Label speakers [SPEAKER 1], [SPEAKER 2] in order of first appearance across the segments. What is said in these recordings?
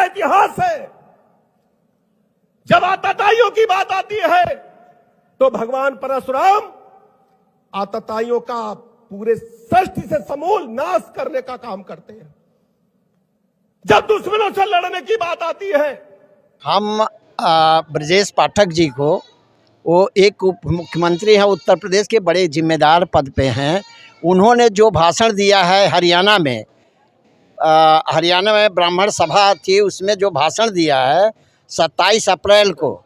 [SPEAKER 1] का इतिहास है। जब आतताइयों की बात आती है तो भगवान परशुराम आतताइयों का पूरे सृष्टि से समूल नाश करने का काम करते हैं। जब दुश्मनों से लड़ने की बात आती है,
[SPEAKER 2] हम ब्रजेश पाठक जी को, वो एक उप मुख्यमंत्री हैं उत्तर प्रदेश के, बड़े जिम्मेदार पद पे हैं। उन्होंने जो भाषण दिया है हरियाणा में, ब्राह्मण सभा थी, उसमें जो भाषण दिया है 27 अप्रैल को,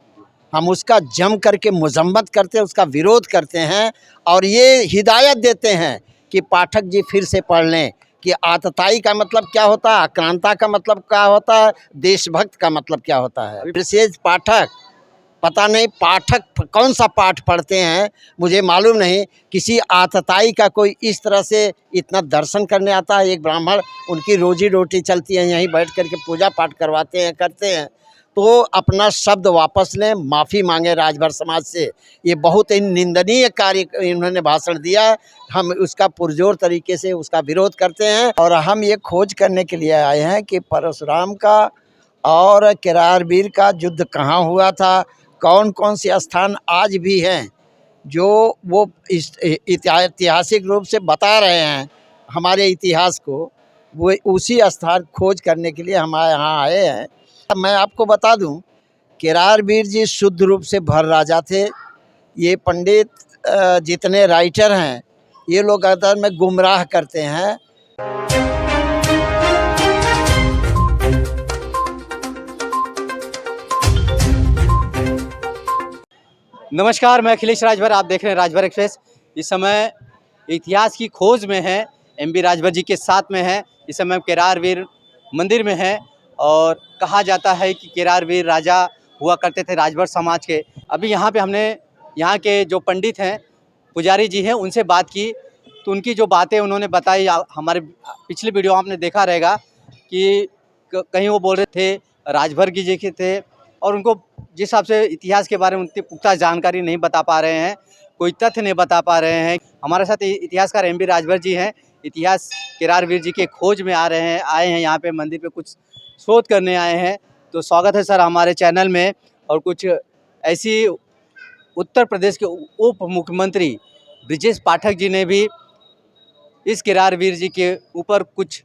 [SPEAKER 2] हम उसका जम करके मजम्मत करते हैं, उसका विरोध करते हैं और ये हिदायत देते हैं कि पाठक जी फिर से पढ़ लें कि आतताई का मतलब क्या होता है, आक्रांता का मतलब क्या होता है, देशभक्त का मतलब क्या होता है। विशेष पाठक, पता नहीं पाठक कौन सा पाठ पढ़ते हैं, मुझे मालूम नहीं। किसी आतताई का कोई इस तरह से इतना दर्शन करने आता है? एक ब्राह्मण, उनकी रोजी रोटी चलती है, यहीं बैठ करके पूजा पाठ करवाते हैं, करते हैं। तो अपना शब्द वापस लें, माफ़ी मांगे राजभर समाज से। ये बहुत ही निंदनीय कार्य इन्होंने भाषण दिया। हम उसका पुरजोर तरीके से उसका विरोध करते हैं और हम ये खोज करने के लिए आए हैं कि परशुराम का और केरारवीर का युद्ध कहाँ हुआ था, कौन कौन से स्थान आज भी हैं जो वो ऐतिहासिक रूप से बता रहे हैं हमारे इतिहास को, वो उसी स्थान खोज करने के लिए हम यहाँ आए हैं। मैं आपको बता दूं, केरारवीर जी शुद्ध रूप से भर राजा थे। ये पंडित जितने राइटर हैं, ये लोग अगर में गुमराह करते हैं।
[SPEAKER 3] नमस्कार, मैं अखिलेश राजभर, आप देख रहे हैं राजभर एक्सप्रेस। इस समय इतिहास की खोज में है, एमबी राजभर जी के साथ में है। इस समय केरारवीर मंदिर में है और कहा जाता है कि केरारवीर राजा हुआ करते थे राजभर समाज के। अभी यहाँ पे हमने यहाँ के जो पंडित हैं, पुजारी जी हैं, उनसे बात की तो उनकी जो बातें उन्होंने बताई, हमारे पिछले वीडियो आपने देखा रहेगा कि कहीं वो बोल रहे थे राजभर की जी के थे और उनको जिस हिसाब से इतिहास के बारे में उतनी पुख्ता जानकारी नहीं बता पा रहे हैं, कोई तथ्य नहीं बता पा रहे हैं। हमारे साथ इतिहासकार एमबी राजभर जी हैं, इतिहास केरारवीर जी के खोज में आए हैं यहाँ पे मंदिर पे कुछ शोध करने आए हैं। तो स्वागत है सर हमारे चैनल में। और कुछ ऐसी उत्तर प्रदेश के उप मुख्यमंत्री ब्रजेश पाठक जी ने भी इस केरारवीर जी के ऊपर कुछ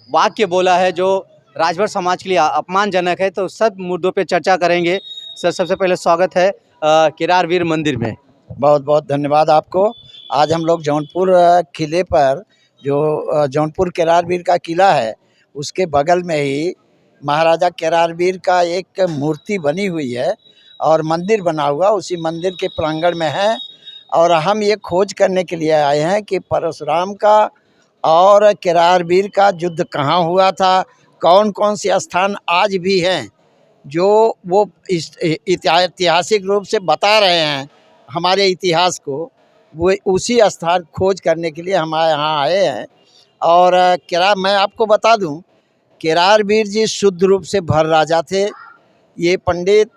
[SPEAKER 3] वाक्य बोला है जो राजभर समाज के लिए अपमानजनक है। तो सब मुद्दों पे चर्चा करेंगे। सर, सबसे पहले स्वागत है केरारवीर मंदिर में।
[SPEAKER 2] बहुत बहुत धन्यवाद आपको। आज हम लोग जौनपुर किले पर, जो जौनपुर केरारवीर का किला है, उसके बगल में ही महाराजा केरारवीर का एक मूर्ति बनी हुई है और मंदिर बना हुआ उसी मंदिर के प्रांगण में है। और हम ये खोज करने के लिए आए हैं कि परशुराम का और केरारवीर का युद्ध कहाँ हुआ था, कौन कौन से स्थान आज भी हैं जो वो ऐतिहासिक रूप से बता रहे हैं हमारे इतिहास को, वो उसी स्थान खोज करने के लिए हम यहाँ आए हैं। और मैं आपको बता दूं, केरारवीर जी शुद्ध रूप से भर राजा थे। ये पंडित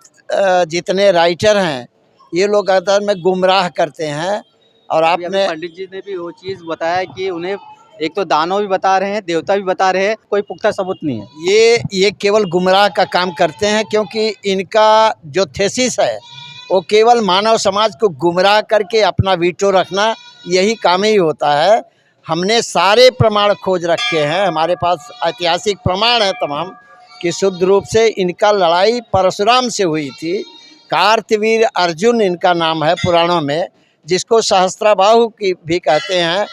[SPEAKER 2] जितने राइटर हैं, ये लोग अगर में गुमराह करते हैं। और आपने
[SPEAKER 3] पंडित जी ने भी वो चीज़ बताया कि उन्हें एक तो दानव भी बता रहे हैं, देवता भी बता रहे हैं, कोई पुख्ता सबूत नहीं है।
[SPEAKER 2] ये केवल गुमराह का काम करते हैं, क्योंकि इनका जो थेसिस है वो केवल मानव समाज को गुमराह करके अपना वीटो रखना, यही काम ही होता है। हमने सारे प्रमाण खोज रखे हैं, हमारे पास ऐतिहासिक प्रमाण है तमाम कि शुद्ध रूप से इनका लड़ाई परशुराम से हुई थी। कार्तवीर अर्जुन इनका नाम है पुराणों में, जिसको सहस्त्रबाहु की भी कहते हैं।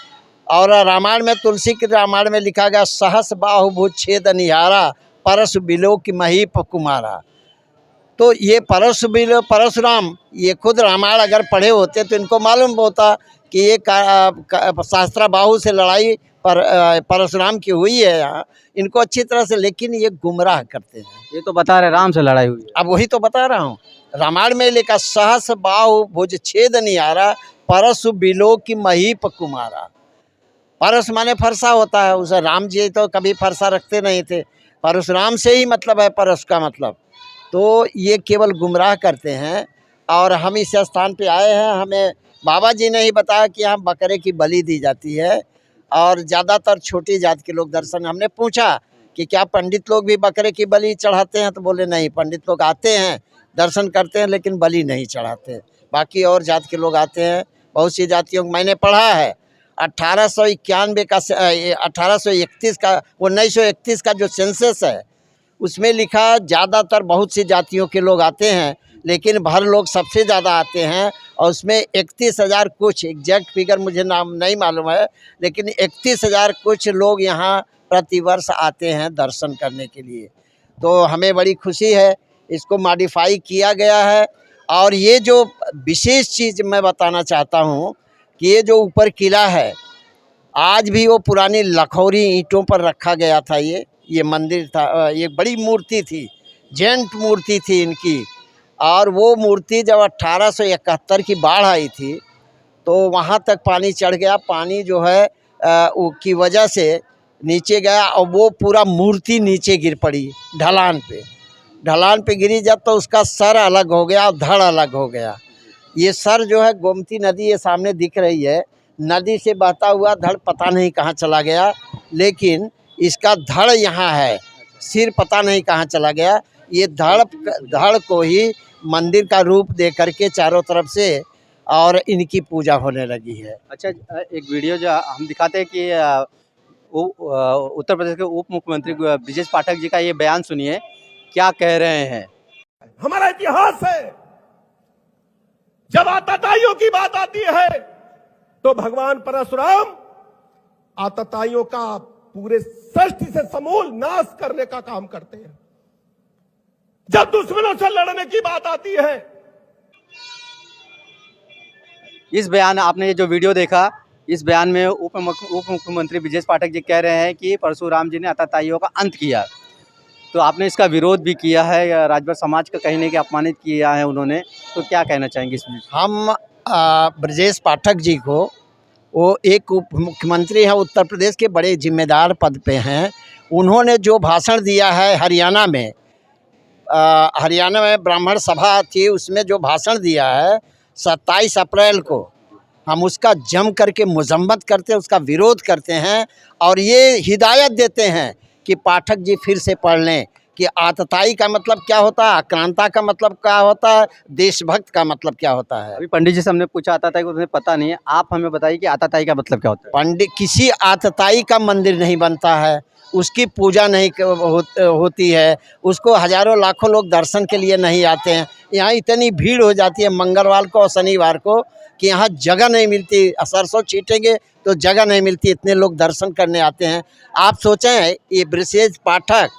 [SPEAKER 2] और रामायण में, तुलसी के रामायण में लिखा गया, सहस बाहु भुज छेद निहारा, परस बिलो की महीप कुमारा। तो ये परशुराम, ये खुद रामायण अगर पढ़े होते तो इनको मालूम होता कि ये सहस्त्रबाहु से लड़ाई परशुराम की हुई है यहाँ, इनको अच्छी तरह से। लेकिन ये गुमराह करते हैं।
[SPEAKER 3] ये तो बता रहे राम से लड़ाई हुई है।
[SPEAKER 2] अब वही तो बता रहा हूँ, रामायण में लिखा सहस बाहु भुज छेद निहारा, परसु बिलो की महीप कुमारा। परस माने फरसा होता है, उसे राम जी तो कभी फरसा रखते नहीं थे, परशुराम से ही मतलब है परस का मतलब। तो ये केवल गुमराह करते हैं। और हम इस स्थान पे आए हैं, हमें बाबा जी ने ही बताया कि यहाँ बकरे की बलि दी जाती है और ज़्यादातर छोटी जात के लोग दर्शन। हमने पूछा कि क्या पंडित लोग भी बकरे की बलि चढ़ाते हैं, तो बोले नहीं, पंडित लोग आते हैं दर्शन करते हैं लेकिन बलि नहीं चढ़ाते। बाकी और जात के लोग आते हैं, बहुत सी जातियों को मैंने पढ़ा है 1891 का 1831 का 1931 का जो सेंसस है उसमें लिखा ज़्यादातर बहुत सी जातियों के लोग आते हैं, लेकिन भर लोग सबसे ज़्यादा आते हैं और उसमें 31,000 कुछ, एग्जैक्ट फिगर मुझे नाम नहीं मालूम है, लेकिन 31,000 कुछ लोग यहाँ प्रतिवर्ष आते हैं दर्शन करने के लिए। तो हमें बड़ी खुशी है, इसको मॉडिफाई किया गया है। और ये जो विशेष चीज़ मैं बताना चाहता हूँ कि ये जो ऊपर किला है आज भी वो पुरानी लखौरी ईंटों पर रखा गया था। ये मंदिर था, ये बड़ी मूर्ति थी, जेंट मूर्ति थी इनकी। और वो मूर्ति जब 1871 की बाढ़ आई थी तो वहाँ तक पानी चढ़ गया, पानी जो है की वजह से नीचे गया और वो पूरा मूर्ति नीचे गिर पड़ी ढलान पे गिरी। जब तो उसका सर अलग हो गया और धड़ अलग हो गया। ये सर जो है गोमती नदी ये सामने दिख रही है, नदी से बहता हुआ धड़ पता नहीं कहाँ चला गया, लेकिन इसका धड़ यहाँ है, सिर पता नहीं कहाँ चला गया। ये धड़ को ही मंदिर का रूप दे करके चारों तरफ से और इनकी पूजा होने लगी है।
[SPEAKER 3] अच्छा, एक वीडियो जो हम दिखाते हैं कि उत्तर प्रदेश के उप मुख्यमंत्री ब्रजेश पाठक जी का ये बयान सुनिए, क्या कह रहे हैं।
[SPEAKER 1] हमारा इतिहास है, जब आतताइयों की बात आती है तो भगवान परशुराम आतताइयों का पूरे सृष्टि से समूल नाश करने का काम करते हैं। जब दुश्मनों से लड़ने की बात आती है,
[SPEAKER 3] इस बयान आपने ये जो वीडियो देखा, इस बयान में उप मुख्यमंत्री ब्रजेश पाठक जी कह रहे हैं कि परशुराम जी ने आतताइयों का अंत किया। तो आपने इसका विरोध भी किया है, राजभर समाज का कहीं न कहीं अपमानित किया है उन्होंने, तो क्या कहना चाहेंगे इसमें।
[SPEAKER 2] हम ब्रजेश पाठक जी को, वो एक उप मुख्यमंत्री हैं, उत्तर प्रदेश के बड़े जिम्मेदार पद पे हैं। उन्होंने जो भाषण दिया है हरियाणा में ब्राह्मण सभा थी, उसमें जो भाषण दिया है 27 अप्रैल को, हम उसका जम करके मजम्मत करते हैं, उसका विरोध करते हैं और ये हिदायत देते हैं कि पाठक जी फिर से पढ़ लें कि आतताई का मतलब क्या होता है, आक्रांता का मतलब क्या होता है, देशभक्त का मतलब क्या होता है।
[SPEAKER 3] अभी पंडित जी से हमने पूछा आतताई को, उन्हें पता नहीं है, आप हमें बताइए कि आतताई का मतलब क्या होता है।
[SPEAKER 2] पंडित, किसी आतताई का मंदिर नहीं बनता है, उसकी पूजा नहीं होती है, उसको हजारों लाखों लोग दर्शन के लिए नहीं आते हैं। यहाँ इतनी भीड़ हो जाती है मंगलवार को और शनिवार को कि यहाँ जगह नहीं मिलती, सरसों छीटेंगे तो जगह नहीं मिलती, इतने लोग दर्शन करने आते हैं। आप सोचें ये ब्रजेश पाठक,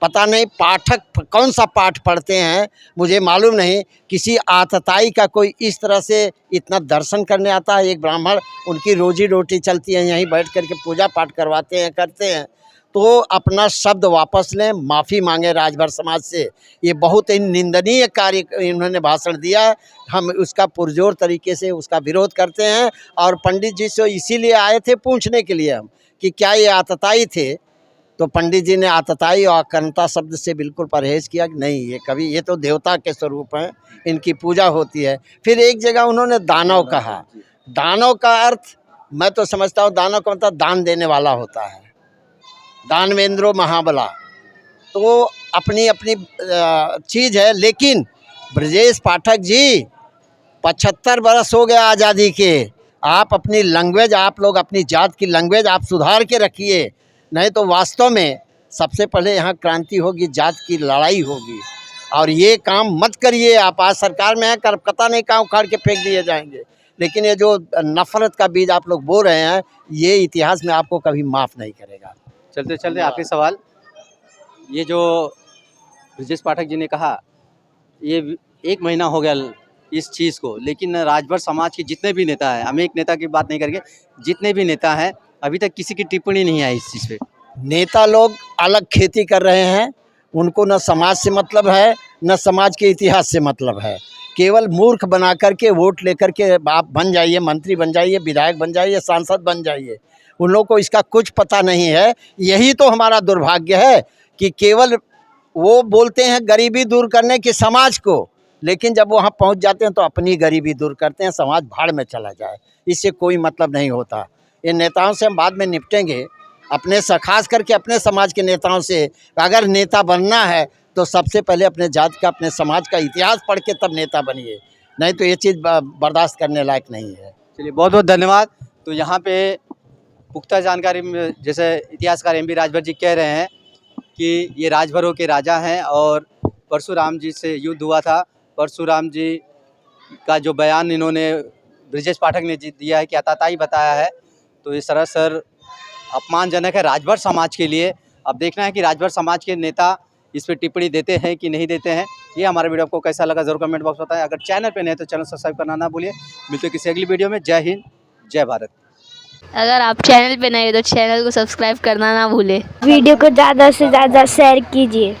[SPEAKER 2] पता नहीं पाठक कौन सा पाठ पढ़ते हैं मुझे मालूम नहीं, किसी आतताई का कोई इस तरह से इतना दर्शन करने आता है। एक ब्राह्मण, उनकी रोजी रोटी चलती है, यहीं बैठ करके पूजा पाठ करवाते हैं, करते हैं। तो अपना शब्द वापस लें, माफ़ी मांगे राजभर समाज से। ये बहुत ही निंदनीय कार्य इन्होंने भाषण दिया है, हम उसका पुरजोर तरीके से उसका विरोध करते हैं। और पंडित जी से इसीलिए आए थे पूछने के लिए हम कि क्या ये आतताई थे, तो पंडित जी ने आतताई और आक्रांता शब्द से बिल्कुल परहेज़ किया कि नहीं, ये कभी, ये तो देवता के स्वरूप हैं, इनकी पूजा होती है। फिर एक जगह उन्होंने दानव कहा। दानव का अर्थ मैं तो समझता हूँ, दानव का मतलब दान देने वाला होता है, दानवेंद्रो महाबला। तो अपनी अपनी चीज़ है, लेकिन ब्रजेश पाठक जी 75 बरस हो गया आज़ादी के, आप अपनी लैंग्वेज, आप लोग अपनी जात की लैंग्वेज आप सुधार के रखिए, नहीं तो वास्तव में सबसे पहले यहाँ क्रांति होगी, जात की लड़ाई होगी। और ये काम मत करिए आप, आज सरकार में है, कर पता नहीं कहाँ उखाड़ के फेंक दिए जाएंगे, लेकिन ये जो नफरत का बीज आप लोग बो रहे हैं, ये इतिहास में आपको कभी माफ़ नहीं करेगा।
[SPEAKER 3] चलते चलते आखिरी सवाल, ये जो ब्रजेश पाठक जी ने कहा, ये 1 महीना हो गया इस चीज़ को, लेकिन राजभर समाज के जितने भी नेता हैं, हम एक नेता की बात नहीं करेंगे, जितने भी नेता हैं अभी तक किसी की टिप्पणी नहीं आई इस चीज़ पे। नेता
[SPEAKER 2] लोग अलग खेती कर रहे हैं, उनको न समाज से मतलब है न समाज के इतिहास से मतलब है, केवल मूर्ख बना करके वोट लेकर के आप बन जाइए, मंत्री बन जाइए, विधायक बन जाइए, सांसद बन जाइए। उन लोगों को इसका कुछ पता नहीं है। यही तो हमारा दुर्भाग्य है कि केवल वो बोलते हैं गरीबी दूर करने की समाज को, लेकिन जब वहाँ पहुँच जाते हैं तो अपनी गरीबी दूर करते हैं, समाज भाड़ में चला जाए, इससे कोई मतलब नहीं होता। इन नेताओं से हम बाद में निपटेंगे। अपने खास करके अपने समाज के नेताओं से, अगर नेता बनना है तो सबसे पहले अपने जाति का, अपने समाज का इतिहास पढ़ के तब नेता बनिए, नहीं तो ये चीज़ बर्दाश्त करने लायक नहीं है।
[SPEAKER 3] चलिए बहुत बहुत धन्यवाद। तो यहाँ पे पुख्ता जानकारी में जैसे इतिहासकार एम बी राजभर जी कह रहे हैं कि ये राजभरों के राजा हैं और परशुराम जी से युद्ध हुआ था। परशुराम जी का जो बयान इन्होंने ब्रजेश पाठक ने दिया है कि आताताई बताया है, तो ये सरासर अपमानजनक है राजभर समाज के लिए। अब देखना है कि राजभर समाज के नेता इस पर टिप्पणी देते हैं कि नहीं देते हैं। ये हमारा वीडियो आपको कैसा लगा जरूर कमेंट बॉक्स में बताएं। अगर चैनल पे नए तो चैनल सब्सक्राइब करना ना भूलिए। मिलते हैं किसी अगली वीडियो में। जय हिंद, जय भारत।
[SPEAKER 4] अगर आप चैनल पे नए हो तो चैनल को सब्सक्राइब करना ना भूलें।
[SPEAKER 5] वीडियो को ज़्यादा से ज़्यादा शेयर कीजिए।